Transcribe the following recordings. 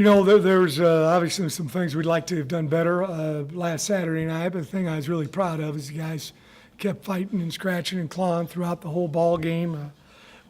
There's obviously some things we'd like to have done better last Saturday night, but the thing I was really proud of is the guys kept fighting and scratching and clawing throughout the whole ball game.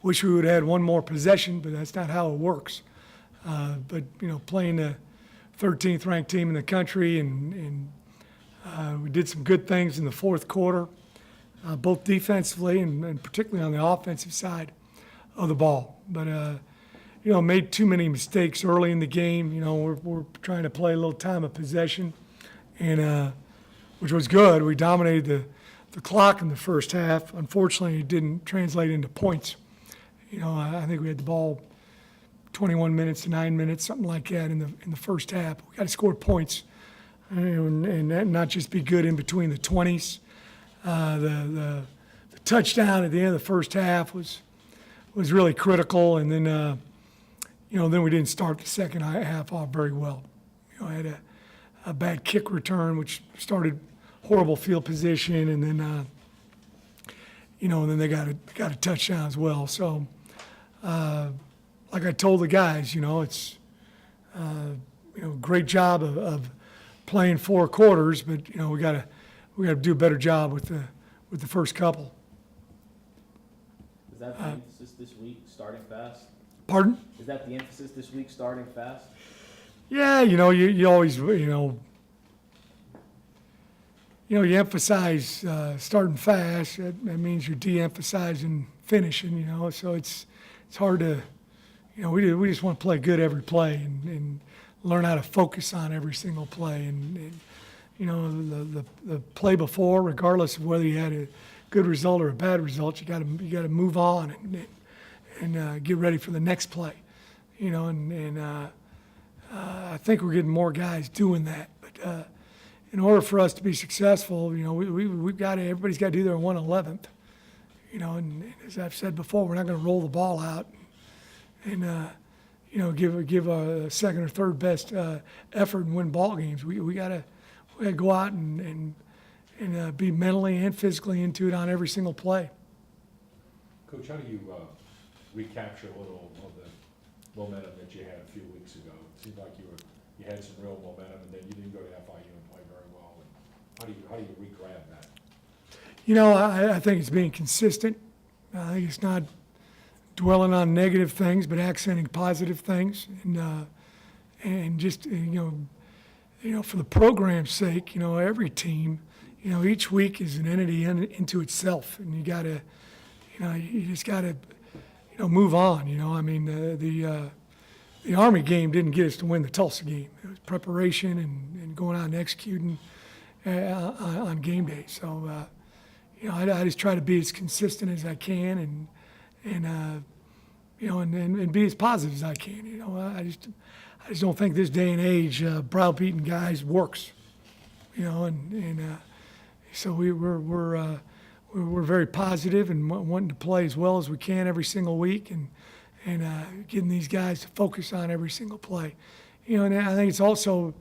Wish we would have had one more possession, but that's not how it works. But playing the 13th ranked team in the country, and we did some good things in the fourth quarter, both defensively and particularly on the offensive side of the ball. But made too many mistakes early in the game. We're trying to play a little time of possession, and which was good. We dominated the clock in the first half. Unfortunately, it didn't translate into points. I think we had the ball 21 minutes to 9 minutes, something like that in the first half. We got to score points, and not just be good in between the 20s. The touchdown at the end of the first half was really critical, and then then we didn't start the second half off very well. I had a bad kick return, which started horrible field position, and then and then they got a touchdown as well. So, like I told the guys, it's great job of playing four quarters, but we got to do a better job with the first couple. Is that the emphasis this week, starting fast? Pardon? Is that the emphasis this week, starting fast? Yeah, you always you emphasize starting fast. That means you're de-emphasizing finishing. So it's hard to. We just want to play good every play and learn how to focus on every single play. And the play before, regardless of whether you had a good result or a bad result, you got to move on and get ready for the next play. I think we're getting more guys doing that. But in order for us to be successful, we've got to, everybody's got to do their 1/11th. And as I've said before, we're not going to roll the ball out and give a second or third best effort and win ball games. We got to go out and be mentally and physically into it on every single play. Coach, how do you recapture a little of the momentum that you had a few weeks ago? It seemed like you had some real momentum, and then you didn't go to FIU and play very well. And how do you re-grab that? I think it's being consistent. I think it's not dwelling on negative things, but accenting positive things, and just for the program's sake, every team, each week is an entity into itself, and you gotta, you just gotta, move on. I mean, the Army game didn't get us to win the Tulsa game. It was preparation and going out and executing on game day. So, I just try to be as consistent as I can and be as positive as I can. I just don't think this day and age browbeating guys works. So we're very positive and wanting to play as well as we can every single week and getting these guys to focus on every single play. And I think it's also,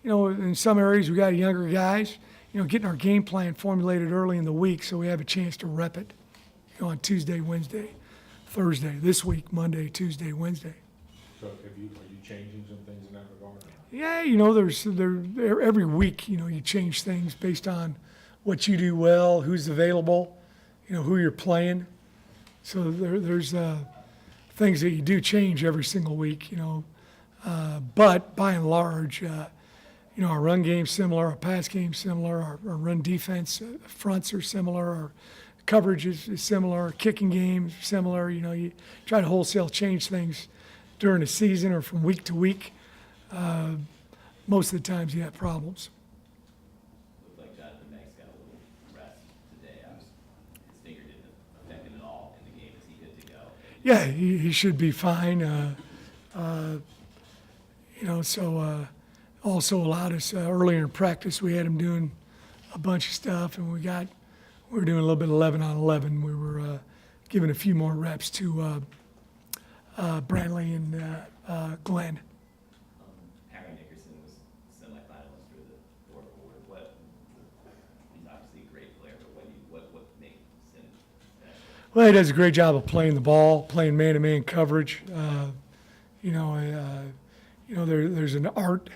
in some areas we got younger guys, getting our game plan formulated early in the week so we have a chance to rep it, on Tuesday, Wednesday, Thursday, this week, Monday, Tuesday, Wednesday. So are you changing some things in that regard? Yeah, every week, you change things based on what you do well, who's available, who you're playing. So there's things that you do change every single week, but by and large, our run game's similar, our pass game's similar, our run defense fronts are similar, our coverage is similar, our kicking game's similar. You try to wholesale change things during the season or from week to week. Most of the times you have problems. Looked like Jonathan Banks got a little rest today. His finger didn't affect him at all in the game. Is he good to go? Yeah, he should be fine. Also allowed us earlier in practice. We had him doing a bunch of stuff, and we were doing a little bit of 11 on 11. We were giving a few more reps to Brantley and Glenn. Harry Nickerson was semifinalist for the fourth award. He's obviously a great player, but what makes him special? Well, he does a great job of playing the ball, playing man-to-man coverage. there's an art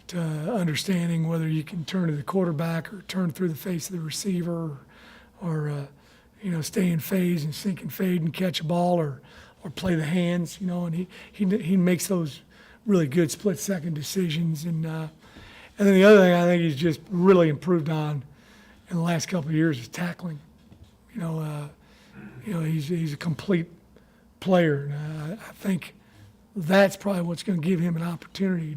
to understanding whether you can turn to the quarterback or turn through the face of the receiver or stay in phase and sink and fade and catch a ball or play the hands, and he makes those really good split-second decisions. And then the other thing I think he's just really improved on in the last couple of years is tackling. He's a complete player. And I think that's probably what's going to give him an opportunity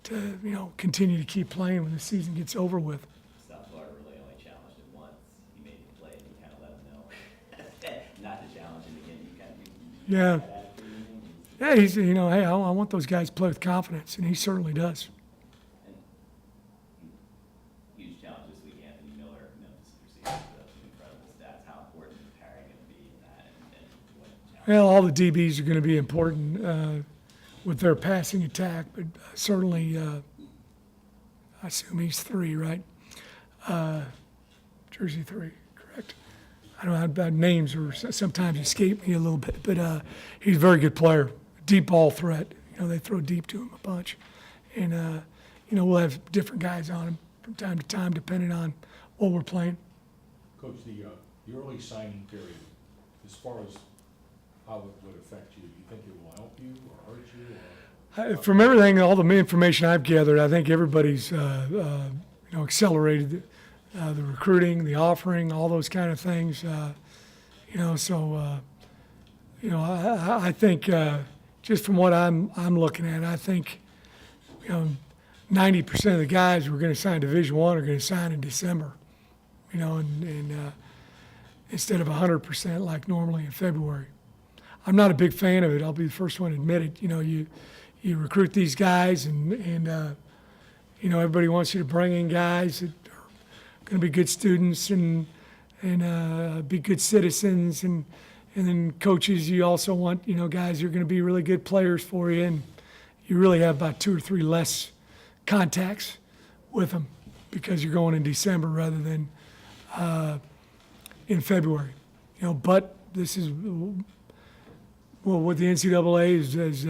to continue to keep playing when the season gets over with. South Florida really only challenged him once. He made the play and you kind of let him know not to challenge him again. You kind of Yeah. that attitude in him. Yeah, he's, hey, I want those guys to play with confidence, and he certainly does. And huge challenge this week, Anthony Miller, Memphis receiver, put up some incredible stats. How important is Perry going to be in that? And what challenge? Well, all the DBs are going to be important with their passing attack, but certainly, I assume he's 3, right? Jersey 3, correct? I don't know, names or sometimes escape me a little bit, but he's a very good player, deep ball threat. They throw deep to him a bunch. And, we'll have different guys on him from time to time, depending on what we're playing. Coach, the early signing period, as far as how it would affect you, do you think it will help you or hurt you? Or? From everything, all the information I've gathered, I think everybody's, accelerated the recruiting, the offering, all those kind of things. I think just from what I'm looking at, I think 90% of the guys who are going to sign Division I are going to sign in December. And instead of 100% like normally in February. I'm not a big fan of it. I'll be the first one to admit it. You recruit these guys, and everybody wants you to bring in guys that are going to be good students and be good citizens, and then coaches. You also want guys who are going to be really good players for you, and you really have about 2 or 3 less contacts with them because you're going in December rather than in February. But this is what the NCAA has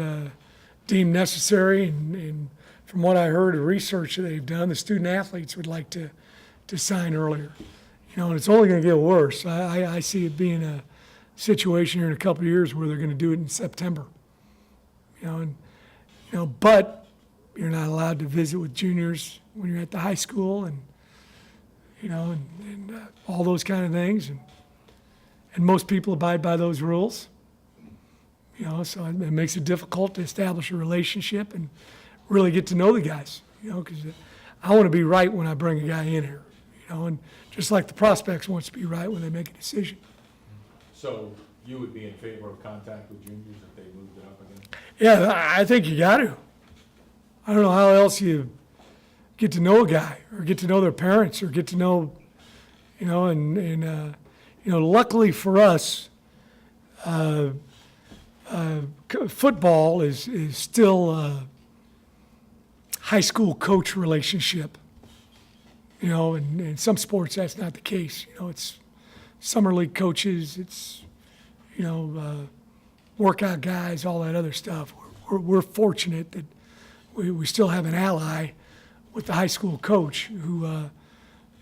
deemed necessary, and from what I heard of research that they've done, the student athletes would like to sign earlier. And it's only going to get worse. I see it being a situation here in a couple of years where they're going to do it in September. But you're not allowed to visit with juniors when you're at the high school, and all those kind of things, and most people abide by those rules. So it makes it difficult to establish a relationship and really get to know the guys, because I want to be right when I bring a guy in here, and just like the prospects wants to be right when they make a decision. So you would be in favor of contact with juniors if they moved it up again? Yeah, I think you got to. I don't know how else you get to know a guy or get to know their parents or get to know, luckily for us, football is still a high school coach relationship. And in some sports that's not the case. It's summer league coaches, it's workout guys, all that other stuff. We're fortunate that we still have an ally with the high school coach who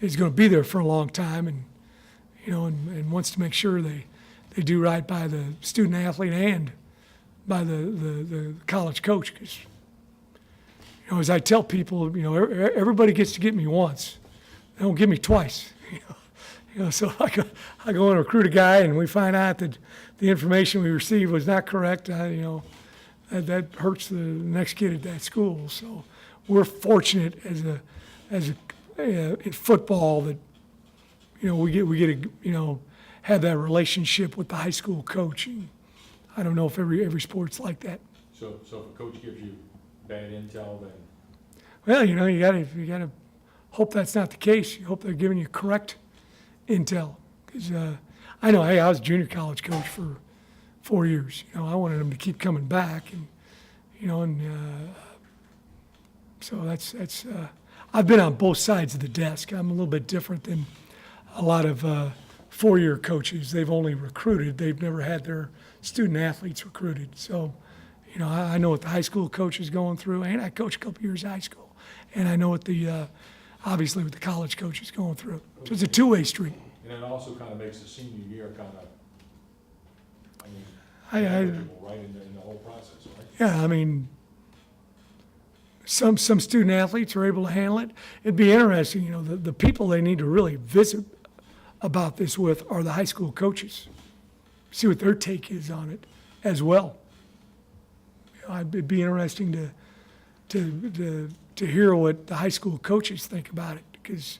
is going to be there for a long time, and wants to make sure they do right by the student athlete and by the college coach. Because as I tell people, everybody gets to get me once, they don't get me twice. So I go and recruit a guy, and we find out that the information we received was not correct. That hurts the next kid at that school. So we're fortunate in football that we get to have that relationship with the high school coach. And I don't know if every sport's like that. So if a coach gives you bad intel, then Well, you gotta hope that's not the case. You hope they're giving you correct intel. Because I know, hey, I was a junior college coach for 4 years. I wanted them to keep coming back, and so that's I've been on both sides of the desk. I'm a little bit different than a lot of 4-year coaches. They've only recruited. They've never had their student athletes recruited. So, You know, I know what the high school coach is going through, and I coached a couple years of high school, and I know what the obviously what the college coach is going through. So it's a two-way street. And it also kind of makes the senior year kind of, I mean, I- manageable, right, in the whole process, right? Yeah, I mean, some student athletes are able to handle it. It'd be interesting, you know, the people they need to really visit about this with are the high school coaches. See what their take is on it as well. You know, it'd be interesting to hear what the high school coaches think about it, because,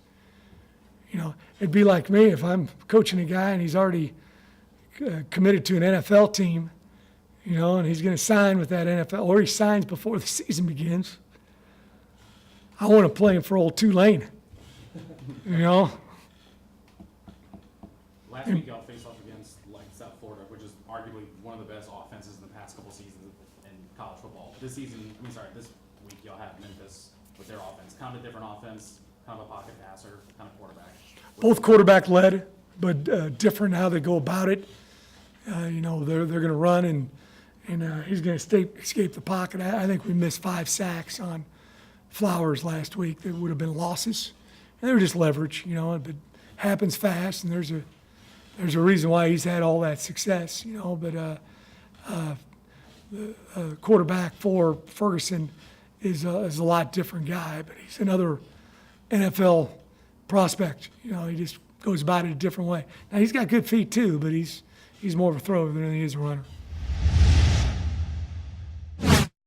you know, it'd be like me if I'm coaching a guy and he's already committed to an NFL team, you know, and he's going to sign with that NFL, or he signs before the season begins. I want to play him for old Tulane, you know. Last week y'all faced off against like South Florida, which is arguably one of the best offenses in the past couple seasons in college football. This week y'all have Memphis with their offense, kind of a different offense, kind of a pocket passer, kind of quarterback. Both quarterback led, but different how they go about it. You know, they're going to run and he's going to escape the pocket. I think we missed 5 sacks on Flowers last week that would have been losses. And they were just leverage, you know. It happens fast, and there's a reason why he's had all that success, you know. But the quarterback for Ferguson is a lot different guy, but he's another NFL prospect. You know, he just goes about it a different way. Now he's got good feet too, but he's more of a thrower than he is a runner.